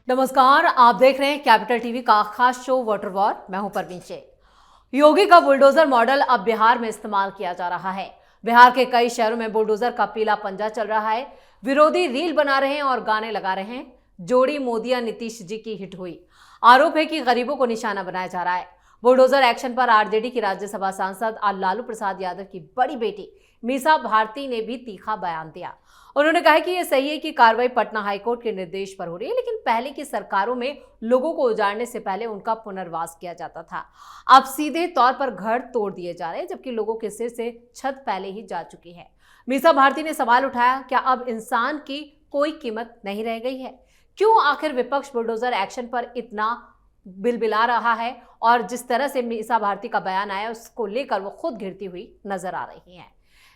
नमस्कार, आप देख रहे हैं कैपिटल टीवी का खास शो वाटर वॉर। मैं हूं परवीन शेख। योगी का बुलडोजर मॉडल अब बिहार में इस्तेमाल किया जा रहा है। बिहार के कई शहरों में बुलडोजर का पीला पंजा चल रहा है। विरोधी रील बना रहे हैं और गाने लगा रहे हैं। जोड़ी मोदी नीतीश जी की हिट हुई। आरोप है कि गरीबों को निशाना बनाया जा रहा है। बुलडोजर एक्शन पर आरजेडी की राज्यसभा सांसद लालू प्रसाद यादव की बड़ी बेटी मीसा भारती ने भी तीखा बयान दिया। उन्होंने कहा कि यह सही है कि कार्रवाई पटना हाईकोर्ट के निर्देश पर हो रही है, लेकिन पहले की सरकारों में लोगों को उजाड़ने से पहले उनका पुनर्वास किया जाता था। अब सीधे तौर पर घर तोड़ दिए जा रहे हैं, जबकि लोगों के सिर से छत पहले ही जा चुकी है। मीसा भारती ने सवाल उठाया, क्या अब इंसान की कोई कीमत नहीं रह गई है? क्यों आखिर विपक्ष बुलडोजर एक्शन पर इतना बिलबिला रहा है? और जिस तरह से मीसा भारती का बयान आया, उसको लेकर वो खुद घिरती हुई नजर आ रही हैं।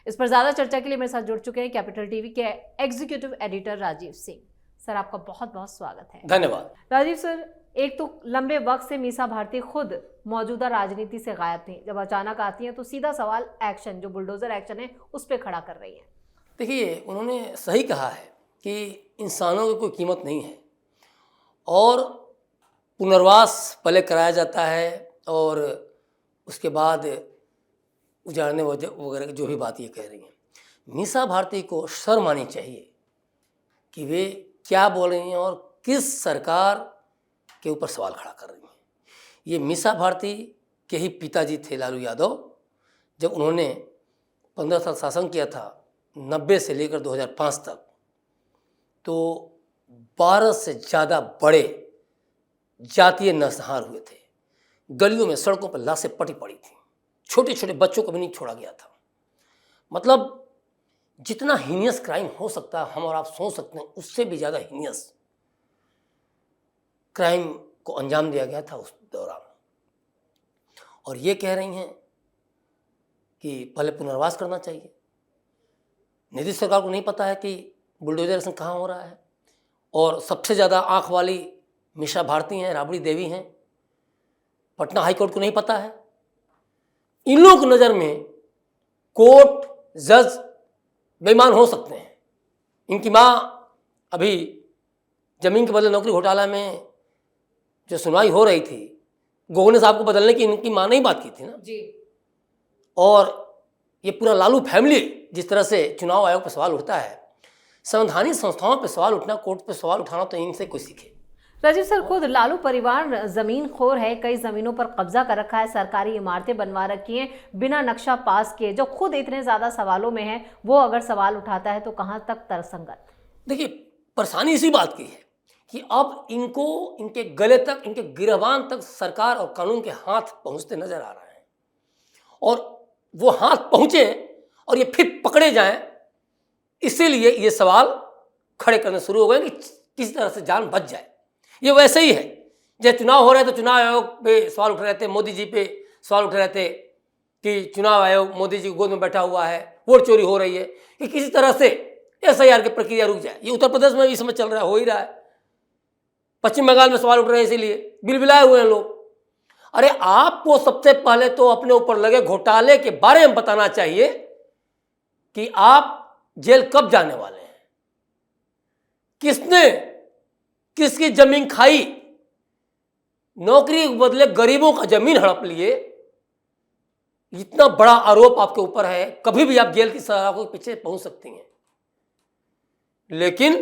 इस पर ज्यादा चर्चा के लिए मेरे साथ जुड़ चुके हैं कैपिटल टीवी के executive editor Rajiv Singh. Sir, आपका बहुत बहुत स्वागत है। धन्यवाद। राजीव सर, एक तो लंबे वक्त से मीसा भारती खुद मौजूदा राजनीति से गायब थी। जब अचानक आती हैं तो सीधा सवाल एक्शन, जो बुलडोजर एक्शन है, उस पर खड़ा कर रही है। देखिए, उन्होंने सही कहा है कि इंसानों की कोई कीमत नहीं है और पुनर्वास पहले कराया जाता है और उसके बाद उजाड़ने वगैरह जो भी बात ये कह रही हैं। मीसा भारती को शर्म आनी चाहिए कि वे क्या बोल रही हैं और किस सरकार के ऊपर सवाल खड़ा कर रही हैं। ये मीसा भारती के ही पिताजी थे लालू यादव। जब उन्होंने 15 साल शासन किया था 90 से लेकर 2005 तक, तो 12 से ज़्यादा बड़े जातीय नरसंहार हुए थे। गलियों में, सड़कों पर लाशें पटी पड़ी थी। छोटे छोटे बच्चों को भी नहीं छोड़ा गया था। मतलब जितना हीनियस क्राइम हो सकता है, हम और आप सोच सकते हैं, उससे भी ज़्यादा हीनियस क्राइम को अंजाम दिया गया था उस दौरान। और ये कह रही हैं कि पहले पुनर्वास करना चाहिए। नीतीश सरकार को नहीं पता है कि बुलडोजर एक्शन कहाँ हो रहा है। और सबसे ज़्यादा आँख वाली मीसा भारती हैं, राबड़ी देवी हैं। पटना हाईकोर्ट को नहीं पता है। इन लोगों की नज़र में कोर्ट, जज बेईमान हो सकते हैं। इनकी माँ अभी जमीन के बदले नौकरी घोटाला में जो सुनवाई हो रही थी, गोगने साहब को बदलने की इनकी माँ ने ही बात की थी ना जी। और ये पूरा लालू फैमिली जिस तरह से चुनाव आयोग पर सवाल उठता है, संवैधानिक संस्थाओं पर सवाल उठना, कोर्ट पर सवाल उठाना, तो इनसे कोई सीखे। राजीव सर, खुद लालू परिवार जमीन खोर है। कई जमीनों पर कब्जा कर रखा है, सरकारी इमारतें बनवा रखी हैं बिना नक्शा पास किए। जो खुद इतने ज्यादा सवालों में है, वो अगर सवाल उठाता है तो कहां तक तर्कसंगत? देखिए, परेशानी इसी बात की है कि अब इनको इनके गले तक, इनके गिरबान तक सरकार और कानून के हाथ पहुंचते नजर आ रहे हैं। और वो हाथ पहुंचे और ये फिर पकड़े जाएं, इसीलिए ये सवाल खड़े करने शुरू हो गए कि किसी तरह से जान बच जाए। ये वैसे ही है जब चुनाव हो रहे तो चुनाव आयोग पे सवाल उठ रहे थे, मोदी जी पे सवाल उठ रहे थे कि चुनाव आयोग मोदी जी की गोद में बैठा हुआ है, वोट चोरी हो रही है, कि किसी तरह से SIR की प्रक्रिया रुक जाए। ये उत्तर प्रदेश में भी समझ चल रहा है, हो ही रहा है। पश्चिम बंगाल में सवाल उठ रहे हैं, इसीलिए बिलबिलाए हुए हैं लोग। अरे, आपको सबसे पहले तो अपने ऊपर लगे घोटाले के बारे में बताना चाहिए कि आप जेल कब जाने वाले हैं, किसने किसकी जमीन खाई, नौकरी के बदले गरीबों का जमीन हड़प लिए। इतना बड़ा आरोप आपके ऊपर है, कभी भी आप जेल की सलाखों के पीछे पहुंच सकती हैं। लेकिन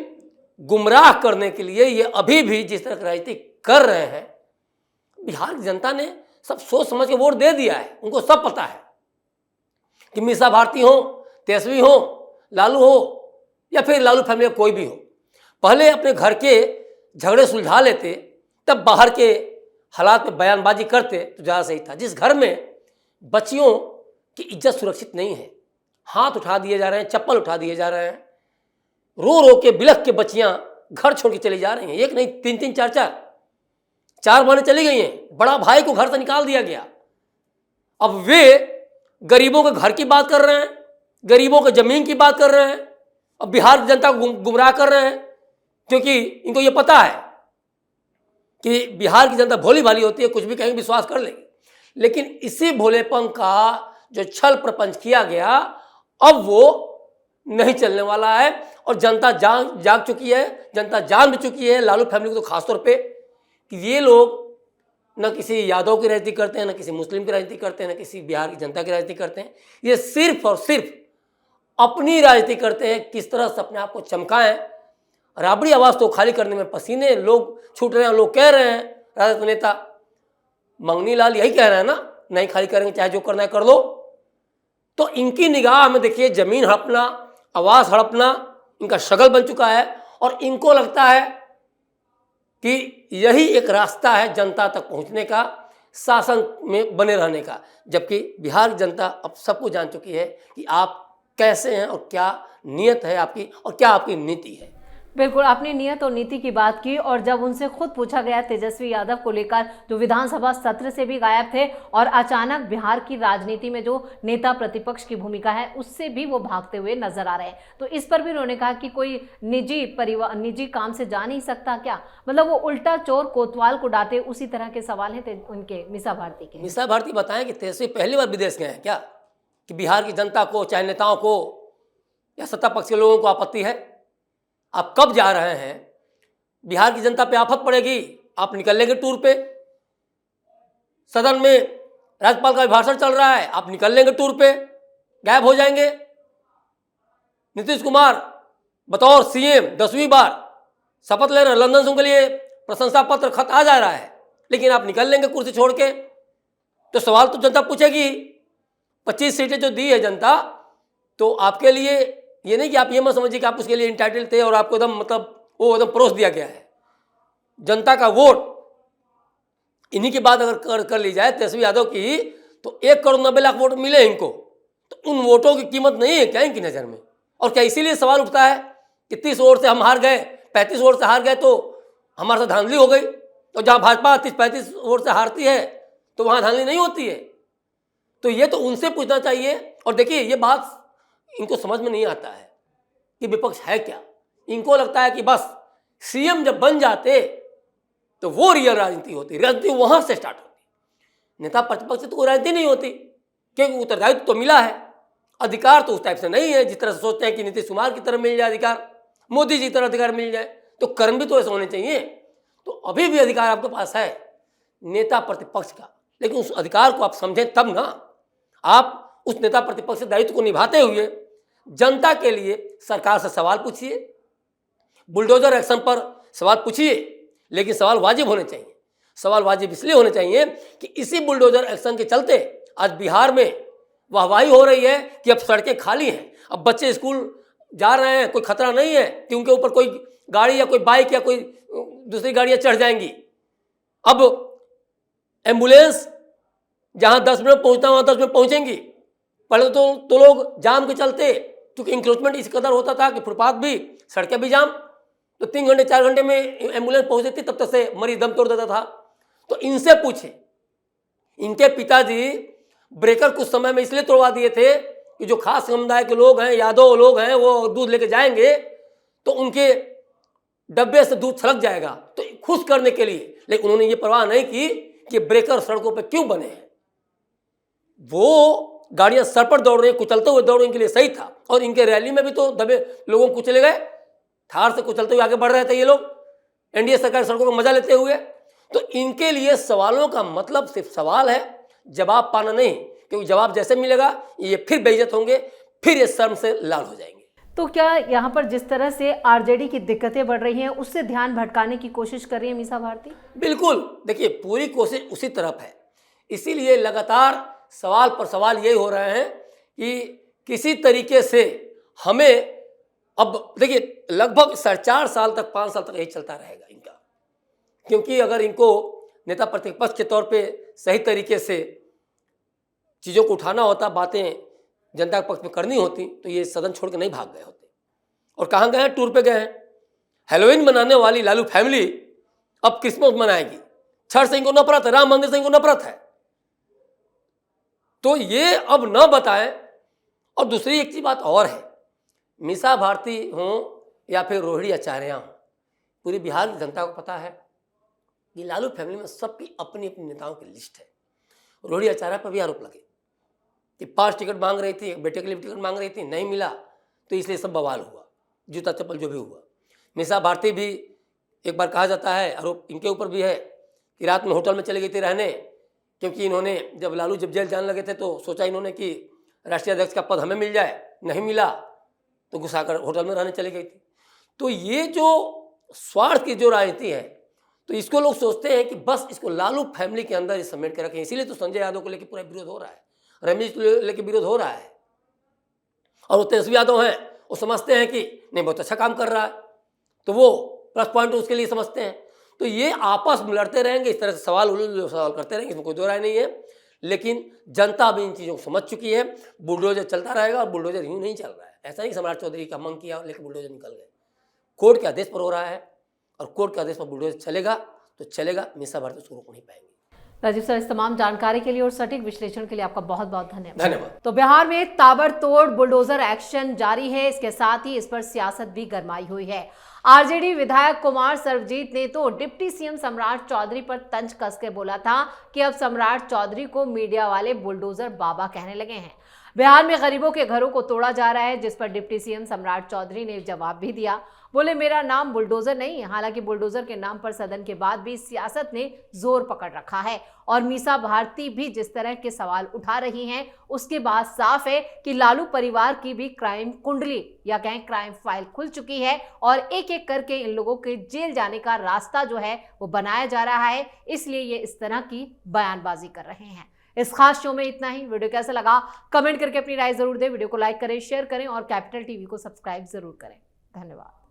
गुमराह करने के लिए ये अभी भी जिस तरह की राजनीति कर रहे हैं, बिहार की जनता ने सब सोच समझ के वोट दे दिया है। उनको सब पता है कि मीसा भारती हो, तेजस्वी हो, लालू हो या फिर लालू फैमिली कोई भी हो, पहले अपने घर के झगड़े सुलझा लेते, तब बाहर के हालात में बयानबाजी करते तो ज़्यादा सही था। जिस घर में बच्चियों की इज्जत सुरक्षित नहीं है, हाथ उठा दिए जा रहे हैं, चप्पल उठा दिए जा रहे हैं, रो रो के बिलख के बच्चियां घर छोड़ के चली जा रही हैं। एक नहीं, 3-3, 4-4 बहनें चली गई हैं। बड़ा भाई को घर से निकाल दिया गया। अब वे गरीबों के घर की बात कर रहे हैं, गरीबों के जमीन की बात कर रहे हैं, अब बिहार की जनता को गुमराह कर रहे हैं, क्योंकि इनको ये पता है कि बिहार की जनता भोली भाली होती है, कुछ भी कहेंगे विश्वास कर लेगी। लेकिन इसी भोलेपन का जो छल प्रपंच किया गया, अब वो नहीं चलने वाला है। और जनता जाग चुकी है, जनता जान भी चुकी है, लालू फैमिली को तो खासतौर पे, कि ये लोग न किसी यादव की राजनीति करते हैं, न किसी मुस्लिम की राजनीति करते हैं, न किसी बिहार की जनता की राजनीति करते हैं। ये सिर्फ और सिर्फ अपनी राजनीति करते हैं, किस तरह से अपने आप को चमकाएं। राबड़ी आवाज तो खाली करने में पसीने लोग छूट रहे हैं। लोग कह रहे हैं, राजद नेता मंगनी लाल यही कह रहे हैं ना, नहीं खाली करेंगे, चाहे जो करना है कर लो। तो इनकी निगाह में देखिए जमीन हड़पना, आवास हड़पना इनका शगल बन चुका है। और इनको लगता है कि यही एक रास्ता है जनता तक पहुंचने का, शासन में बने रहने का। जबकि बिहार की जनता अब सबको जान चुकी है कि आप कैसे हैं और क्या नीयत है आपकी और क्या आपकी नीति है। बिल्कुल, आपने नियत और नीति की बात की। और जब उनसे खुद पूछा गया तेजस्वी यादव को लेकर, जो विधानसभा सत्र से भी गायब थे और अचानक बिहार की राजनीति में जो नेता प्रतिपक्ष की भूमिका है उससे भी वो भागते हुए नजर आ रहे हैं, तो इस पर भी उन्होंने कहा कि कोई निजी काम से जा नहीं सकता क्या? मतलब वो उल्टा चोर कोतवाल को डांटे, उसी तरह के सवाल हैं उनके मीसा भारती के। मीसा भारती बताएं कि तेजस्वी पहली बार विदेश गए हैं क्या, कि बिहार की जनता को, चाहे नेताओं को या सत्ता पक्ष के लोगों को आपत्ति है? आप कब जा रहे हैं? बिहार की जनता पे आफत पड़ेगी, आप निकल लेंगे टूर पे। सदन में राज्यपाल का भाषण चल रहा है, आप निकल लेंगे टूर पे, गायब हो जाएंगे। नीतीश कुमार बतौर सीएम 10वीं बार शपथ ले रहे हैं, लंदन से उनके लिए प्रशंसा पत्र खत आ जा रहा है, लेकिन आप निकल लेंगे कुर्सी छोड़ के। तो सवाल तो जनता पूछेगी। 25 सीटें जो दी है जनता, तो आपके लिए ये नहीं कि आप ये मत समझिए कि आप उसके लिए इंटाइटल थे और आपको एकदम वो एकदम परोस दिया गया है। जनता का वोट इन्हीं की बात अगर कर ली जाए तेजस्वी यादव की, तो 1,90,00,000 वोट मिले इनको, तो उन वोटों की कीमत नहीं है क्या इनकी नज़र में? और क्या इसीलिए सवाल उठता है कि 30 वोट से हम हार गए, 35 वोट से हार गए तो हमारे साथ धांधली हो गई? तो जहाँ भाजपा 30-35 वोट से हारती है तो वहाँ धांधली नहीं होती है। तो ये तो उनसे पूछना चाहिए। और देखिए ये बात इनको समझ में नहीं आता है कि विपक्ष है क्या। इनको लगता है कि बस सीएम जब बन जाते तो वो रियल राजनीति होती, राजनीति वहां से स्टार्ट होती। नेता प्रतिपक्ष से तो कोई राजनीति नहीं होती, क्योंकि उत्तरदायित्व तो मिला है, अधिकार तो उस टाइप से नहीं है जिस तरह से सोचते हैं कि नीतीश कुमार की तरह मिल जाए अधिकार, मोदी जी की तरह अधिकार मिल जाए। तो कर्म भी तो ऐसे होने चाहिए। तो अभी भी अधिकार आपके पास है नेता प्रतिपक्ष का, लेकिन उस अधिकार को आप समझें तब ना। आप उस नेता प्रतिपक्ष के दायित्व को निभाते हुए जनता के लिए सरकार से सवाल पूछिए, बुलडोजर एक्शन पर सवाल पूछिए, लेकिन सवाल वाजिब होने चाहिए। सवाल वाजिब इसलिए होने चाहिए कि इसी बुलडोजर एक्शन के चलते आज बिहार में वाहवाही हो रही है कि अब सड़कें खाली हैं, अब बच्चे स्कूल जा रहे हैं, कोई खतरा नहीं है कि उनके ऊपर कोई गाड़ी या कोई बाइक या कोई दूसरी गाड़ियां चढ़ जाएंगी। अब एम्बुलेंस जहां 10 मिनट पहुंचता वहां 10 मिनट पहुंचेंगी। पहले तो लोग जाम के चलते, क्योंकि इंक्रोचमेंट इस कदर होता था कि फुटपाथ भी, सड़कें भी जाम, तो 3 घंटे 4 घंटे में एम्बुलेंस पहुंच जाती, तब तक से मरीज दम तोड़ देता था। तो इनसे पूछे, इनके पिताजी ब्रेकर कुछ समय में इसलिए तोड़वा दिए थे कि जो खास समुदाय के लोग हैं, यादव लोग हैं, वो दूध लेके जाएंगे तो उनके डब्बे से दूध छलक जाएगा, तो खुश करने के लिए। लेकिन उन्होंने ये परवाह नहीं की कि ब्रेकर सड़कों पर क्यों बने हैं। वो गाड़ियां सर पर दौड़ रही, कुचलते हुए दौड़ रही, इनके लिए सही था। और इनके रैली में भी तो दबे लोगों को कुचले गए, थार से कुचलते हुए आगे बढ़ रहे थे ये लोग, एनडीए सरकार सड़कों पर मजा लेते हुए। तो इनके लिए सवालों का मतलब सिर्फ सवाल है, जवाब पाना नहीं, क्योंकि जवाब जैसे मिलेगा ये फिर बेइज्जत होंगे, फिर ये शर्म से लाल हो जाएंगे। तो क्या यहाँ पर जिस तरह से आरजेडी की दिक्कतें बढ़ रही हैं उससे ध्यान भटकाने की कोशिश कर रही है मीसा भारती? बिल्कुल, देखिए पूरी कोशिश उसी तरफ है। इसीलिए लगातार सवाल पर सवाल ये हो रहे हैं कि किसी तरीके से हमें, अब देखिए लगभग 4.5 साल तक, 5 साल तक यही चलता रहेगा इनका, क्योंकि अगर इनको नेता प्रतिपक्ष के तौर पे सही तरीके से चीज़ों को उठाना होता, बातें जनता के पक्ष में करनी होती, तो ये सदन छोड़ के नहीं भाग गए होते। और कहाँ गए हैं? टूर पे गए हैं। हैलोवीन मनाने वाली लालू फैमिली अब क्रिसमस मनाएगी। छठ से इनको नफरत है, राम मंदिर से इनको नफरत है, तो ये अब न बताएं। और दूसरी एक चीज बात और है, मीसा भारती हो या फिर रोहिणी आचार्य हो, पूरी बिहार की जनता को पता है कि लालू फैमिली में सबकी अपनी अपनी नेताओं की लिस्ट है। रोहिणी आचार्य पर भी आरोप लगे कि 5 टिकट मांग रही थी, बेटे के लिए टिकट मांग रही थी, नहीं मिला, तो इसलिए सब बवाल हुआ, जूता चप्पल जो भी हुआ। मीसा भारती भी एक बार कहा जाता है, आरोप इनके ऊपर भी है कि रात में होटल में चली गई थी रहने, क्योंकि इन्होंने जब लालू जब जेल जाने लगे थे तो सोचा इन्होंने कि राष्ट्रीय अध्यक्ष का पद हमें मिल जाए, नहीं मिला तो गुस्सा कर होटल में रहने चली गई थी। तो ये जो स्वार्थ की जो राजनीति है, तो इसको लोग सोचते हैं कि बस इसको लालू फैमिली के अंदर समेट के रखें। इसीलिए तो संजय यादव को लेकर पूरा विरोध हो रहा है, रमेश को लेकर विरोध हो रहा है, और वो तेजस्वी यादव हैं, वो समझते हैं कि नहीं बहुत अच्छा काम कर रहा है, तो वो प्लस पॉइंट उसके लिए समझते हैं। तो ये आपस में लड़ते रहेंगे, इस तरह से सवाल करते रहेंगे, इसमें कोई दो राय नहीं है। लेकिन जनता भी इन चीज़ों को समझ चुकी है। बुलडोजर चलता रहेगा, और बुलडोजर यूँ नहीं चल रहा है। ऐसा नहीं सम्राट चौधरी का मंग किया लेकिन बुलडोजर निकल गए। कोर्ट के आदेश पर हो रहा है, और कोर्ट के आदेश पर बुलडोजर चलेगा तो चलेगा, मीसा भारती उसको रोक नहीं पाएंगे। राजीव सर, इस तमाम जानकारी के लिए और सटीक विश्लेषण के लिए आपका बहुत बहुत धन्यवाद। तो बिहार में ताबड़तोड़ बुलडोजर एक्शन जारी है, इसके साथ ही इस पर सियासत भी गरमाई हुई है। आरजेडी विधायक कुमार सर्वजीत ने तो डिप्टी सीएम सम्राट चौधरी पर तंज कस के बोला था कि अब सम्राट चौधरी को मीडिया वाले बुलडोजर बाबा कहने लगे हैं। बिहार में गरीबों के घरों को तोड़ा जा रहा है, जिस पर डिप्टी सीएम सम्राट चौधरी ने जवाब भी दिया। बोले, मेरा नाम बुलडोजर नहीं है। हालांकि बुलडोजर के नाम पर सदन के बाद भी सियासत ने जोर पकड़ रखा है, और मीसा भारती भी जिस तरह के सवाल उठा रही हैं, उसके बाद साफ है कि लालू परिवार की भी क्राइम कुंडली या कहें क्राइम फाइल खुल चुकी है, और एक एक करके इन लोगों के जेल जाने का रास्ता जो है वो बनाया जा रहा है। इसलिए ये इस तरह की बयानबाजी कर रहे हैं। इस खास शो में इतना ही। वीडियो कैसा लगा कमेंट करके अपनी राय जरूर दें। वीडियो को लाइक करें, शेयर करें और कैपिटल टीवी को सब्सक्राइब जरूर करें। धन्यवाद।